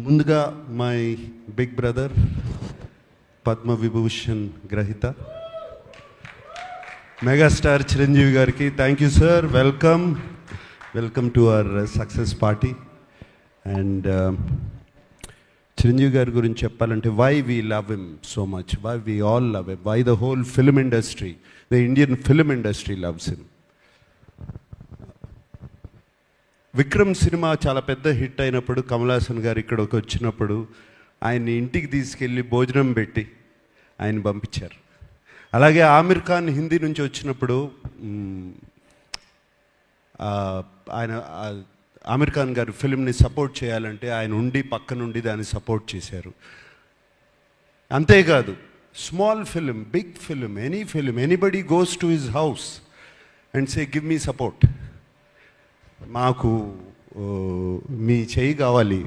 ముందుగా my big brother Padma Vibhushan గ్రహీత megastar Chiranjeevi గారికి thank you sir. Welcome to our success party. And Chiranjeevi గారి గురించి చెప్పాలంటే why we love him so much, why we all love him, why the whole film industry, the Indian film industry loves him. Vikram cinema చాలా పెద్ద hit అయినప్పుడు కమల్ హాసన్ గారు ఇక్కడికి వచ్చినప్పుడు ఆయన్ని ఇంటికి తీసుకెళ్ళి భోజనం పెట్టి ఆయన పంపించారు. అలాగే ఆమిర్ ఖాన్ హిందీ నుంచి వచ్చినప్పుడు ఆయన ఆమిర్ ఖాన్ గారు ఫిల్మ్ని సపోర్ట్ చేయాలంటే ఆయన ఉండి పక్క నుండి దాన్ని సపోర్ట్ చేశారు. అంతేకాదు small film, big film, any film, anybody goes to his house and say give me support, మాకు మీ చేయి కావాలి,